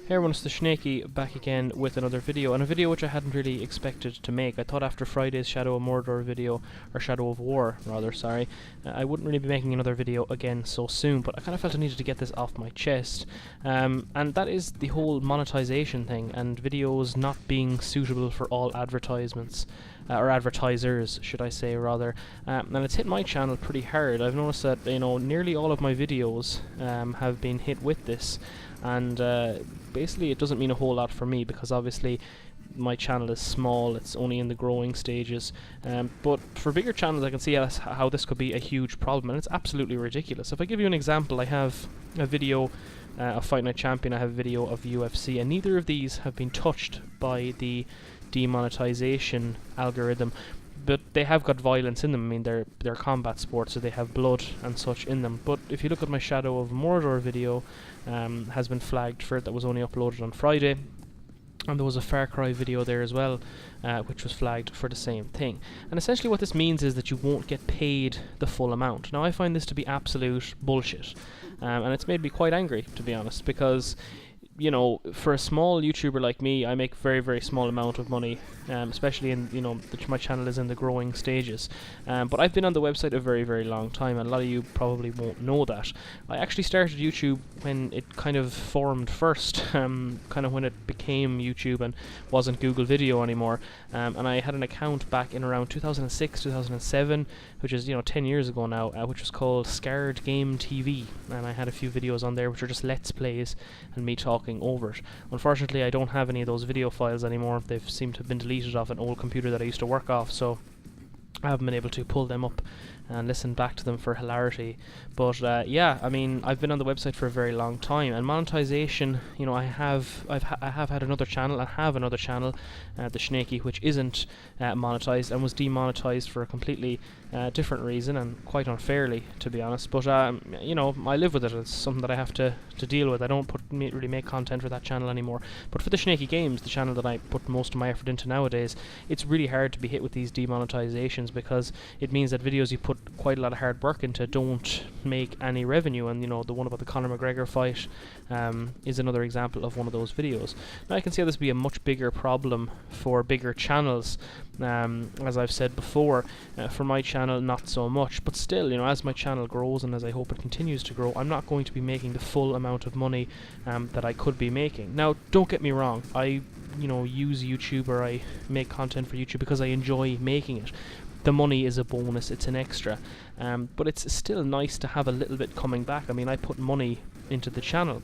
Hey everyone, it's the Shnakey back again with another video, and a video which I hadn't really expected to make. I thought after Friday's Shadow of Mordor video, or Shadow of War rather, sorry, I wouldn't really be making another video again so soon, but I kind of felt I needed to get this off my chest. And that is the whole monetization thing, and videos not being suitable for all advertisements. Or advertisers, should I say, rather. And it's hit my channel pretty hard. I've noticed that, you know, nearly all of my videos have been hit with this, and basically it doesn't mean a whole lot for me, because obviously my channel is small, it's only in the growing stages, but for bigger channels I can see how this could be a huge problem, and it's absolutely ridiculous. If I give you an example, I have a video of Fight Night Champion, I have a video of UFC, and neither of these have been touched by the demonetization algorithm, but they have got violence in them. I mean, they're combat sports, so they have blood and such in them. But if you look at my Shadow of Mordor video, has been flagged for it, that was only uploaded on Friday, and there was a Far Cry video there as well, which was flagged for the same thing. And essentially what this means is that you won't get paid the full amount. Now I find this to be absolute bullshit, and it's made me quite angry, to be honest, because, you know, for a small YouTuber like me, I make very, very small amount of money, especially in, you know, my channel is in the growing stages. But I've been on the website a very, very long time, and a lot of you probably won't know that. I actually started YouTube when it kind of formed first, kind of when it became YouTube and wasn't Google Video anymore. And I had an account back in around 2006, 2007, which is, you know, 10 years ago now, which was called Scared Game TV, and I had a few videos on there which are just Let's Plays and me talking over it. Unfortunately, I don't have any of those video files anymore. They've seemed to have been deleted off an old computer that I used to work off, so I haven't been able to pull them up and listen back to them for hilarity. But yeah, I mean, I've been on the website for a very long time, and monetization, you know, I have had another channel. I have another channel, the Shnakey, which isn't monetized and was demonetized for a completely different reason, and quite unfairly, to be honest. But you know, I live with it. It's something that I have to deal with. I don't really make content for that channel anymore. But for the Shnakey Games, the channel that I put most of my effort into nowadays, it's really hard to be hit with these demonetizations, because it means that videos you put quite a lot of hard work into don't make any revenue. And, you know, the one about the Conor McGregor fight is another example of one of those videos. Now I can see how this would be a much bigger problem for bigger channels, as I've said before. For my channel, not so much, but still, you know, as my channel grows and as I hope it continues to grow, I'm not going to be making the full amount of money that I could be making. Now, don't get me wrong, I, you know, use YouTube, or I make content for YouTube because I enjoy making it. The money is a bonus, it's an extra, but it's still nice to have a little bit coming back. I mean, I put money into the channel.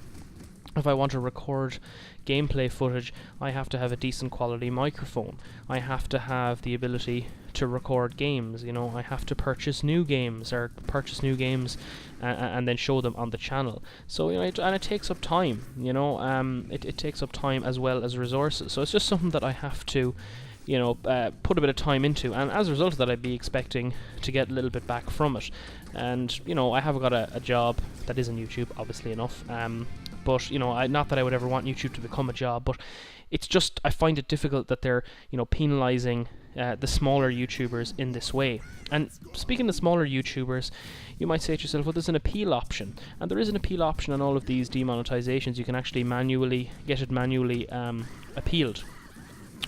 If I want to record gameplay footage, I have to have a decent quality microphone. I have to have the ability to record games, you know, I have to purchase new games, or purchase new games and then show them on the channel. So, you know, it takes up time, you know, it takes up time as well as resources. So it's just something that I have to, you know, put a bit of time into, and as a result of that, I'd be expecting to get a little bit back from it. And, you know, I have got a job that isn't YouTube, obviously enough, but, you know, not that I would ever want YouTube to become a job, but it's just, I find it difficult that they're, you know, penalising the smaller YouTubers in this way. And speaking of smaller YouTubers, you might say to yourself, well, there's an appeal option, and there is an appeal option on all of these demonetizations. You can actually get it manually appealed.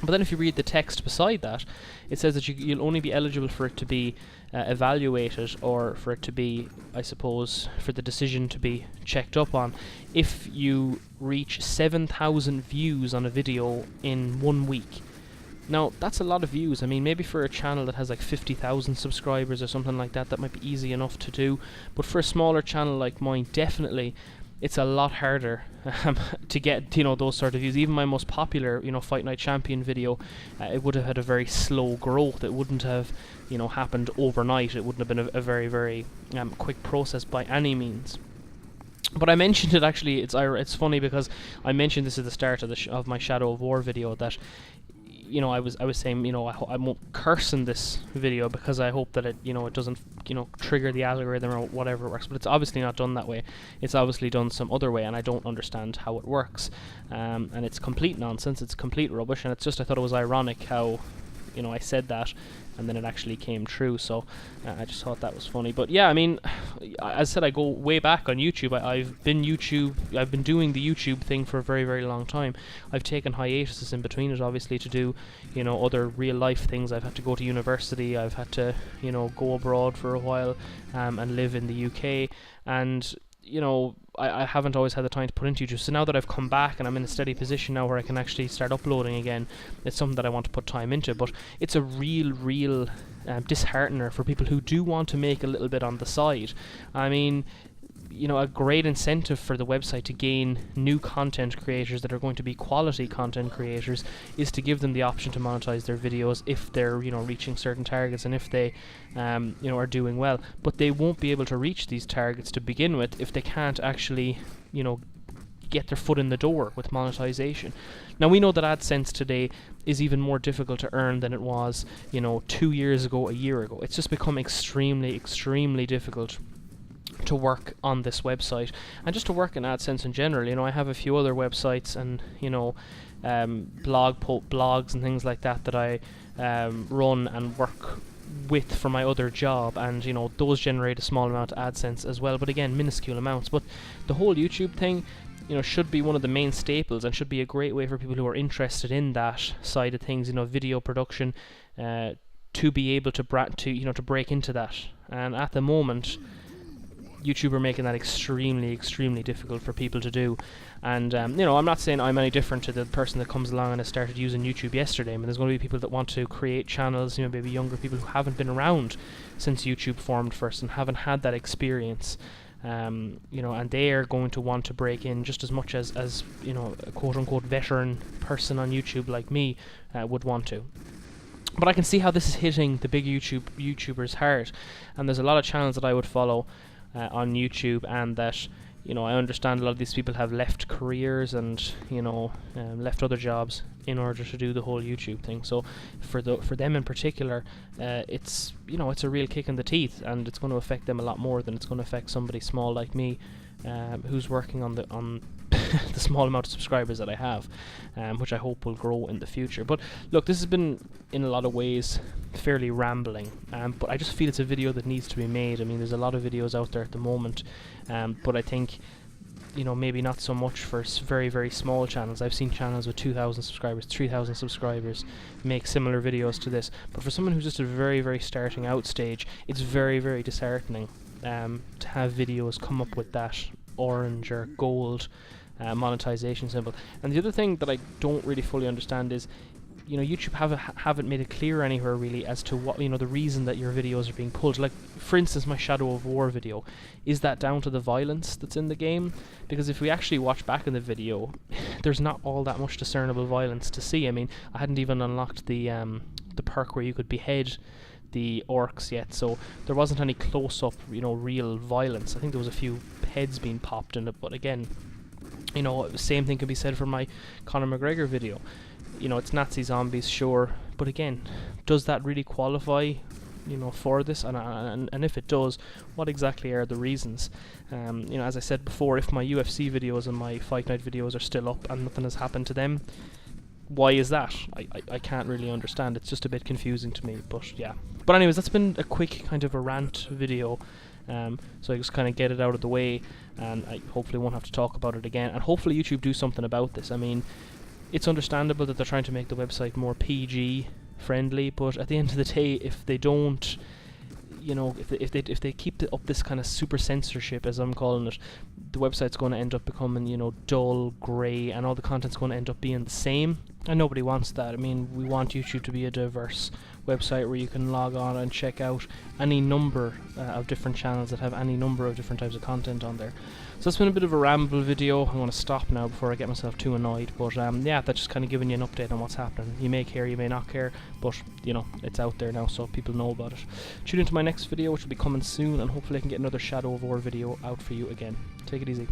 But then if you read the text beside that, it says that you'll only be eligible for it to be evaluated, or for it to be, I suppose, for the decision to be checked up on, if you reach 7,000 views on a video in 1 week. Now, that's a lot of views. I mean, maybe for a channel that has like 50,000 subscribers or something like that, that might be easy enough to do. But for a smaller channel like mine, definitely, it's a lot harder to get, you know, those sort of views. Even my most popular, you know, Fight Night Champion video, it would have had a very slow growth. It wouldn't have, you know, happened overnight. It wouldn't have been a very, very quick process by any means. But I mentioned it, actually, it's funny because I mentioned this at the start of my Shadow of War video, that, you know, I was saying, you know, I won't curse in this video because I hope that it, you know, it doesn't, you know, trigger the algorithm or whatever it works. But it's obviously not done that way. It's obviously done some other way, and I don't understand how it works. And it's complete nonsense. It's complete rubbish. And it's just, I thought it was ironic how, you know, I said that and then it actually came true. So I just thought that was funny. But yeah, I mean, as I said, I go way back on YouTube. I've been doing the YouTube thing for a very, very long time. I've taken hiatuses in between it, obviously, to do, you know, other real life things. I've had to go to university, I've had to, you know, go abroad for a while and live in the UK, and you know, I haven't always had the time to put into YouTube. So now that I've come back and I'm in a steady position now where I can actually start uploading again, it's something that I want to put time into. But it's a real disheartener for people who do want to make a little bit on the side. I mean, you know, a great incentive for the website to gain new content creators that are going to be quality content creators is to give them the option to monetize their videos if they're, you know, reaching certain targets and if they you know, are doing well. But they won't be able to reach these targets to begin with if they can't actually, you know, get their foot in the door with monetization. Now we know that AdSense today is even more difficult to earn than it was, you know, 2 years ago, a year ago. It's just become extremely difficult to work on this website and just to work in AdSense in general. You know, I have a few other websites and, you know, blogs and things like that that I run and work with for my other job, and you know, those generate a small amount of AdSense as well, but again, minuscule amounts. But the whole YouTube thing, you know, should be one of the main staples and should be a great way for people who are interested in that side of things, you know, video production, to be able to break into that. And at the moment, YouTube are making that extremely difficult for people to do. And you know, I'm not saying I'm any different to the person that comes along and has started using YouTube yesterday. I mean, there's going to be people that want to create channels, you know, maybe younger people who haven't been around since YouTube formed first and haven't had that experience. You know, and they are going to want to break in just as much as you know, a quote-unquote veteran person on YouTube like me would want to. But I can see how this is hitting the big YouTubers hard, and there's a lot of channels that I would follow on YouTube, and that, you know, I understand a lot of these people have left careers and, you know, left other jobs in order to do the whole YouTube thing. So for them in particular, it's, you know, it's a real kick in the teeth, and it's going to affect them a lot more than it's going to affect somebody small like me, who's working on the small amount of subscribers that I have, which I hope will grow in the future. But look, this has been in a lot of ways fairly rambling, but I just feel it's a video that needs to be made. I mean, there's a lot of videos out there at the moment, but I think, you know, maybe not so much for very small channels. I've seen channels with 2,000 subscribers, 3,000 subscribers make similar videos to this, but for someone who's just at a very starting out stage, it's very disheartening to have videos come up with that orange or gold monetization symbol. And the other thing that I don't really fully understand is, you know, YouTube haven't made it clear anywhere really as to what, you know, the reason that your videos are being pulled. Like, for instance, my Shadow of War video, is that down to the violence that's in the game? Because if we actually watch back in the video, there's not all that much discernible violence to see. I mean, I hadn't even unlocked the perk where you could behead the orcs yet, so there wasn't any close-up, you know, real violence. I think there was a few heads being popped in it, but again, you know, the same thing can be said for my Conor McGregor video. You know, it's Nazi zombies, sure, but again, does that really qualify, you know, for this? And if it does, what exactly are the reasons? You know, as I said before, if my UFC videos and my Fight Night videos are still up and nothing has happened to them, why is that? I can't really understand. It's just a bit confusing to me, but yeah. But anyways, that's been a quick kind of a rant video, so I just kind of get it out of the way, and I hopefully won't have to talk about it again, and hopefully YouTube do something about this. I mean, it's understandable that they're trying to make the website more PG friendly, but at the end of the day, if they don't, you know, if they keep up this kind of super censorship, as I'm calling it, the website's going to end up becoming, you know, dull, grey, and all the content's going to end up being the same, and nobody wants that. I mean, we want YouTube to be a diverse website where you can log on and check out any number of different channels that have any number of different types of content on there. So it's been a bit of a ramble video. I'm going to stop now before I get myself too annoyed, but yeah, that's just kind of giving you an update on what's happening. You may care, you may not care, but you know, it's out there now, so people know about it. Tune into my next video, which will be coming soon, and hopefully I can get another Shadow of War video out for you again. Take it easy.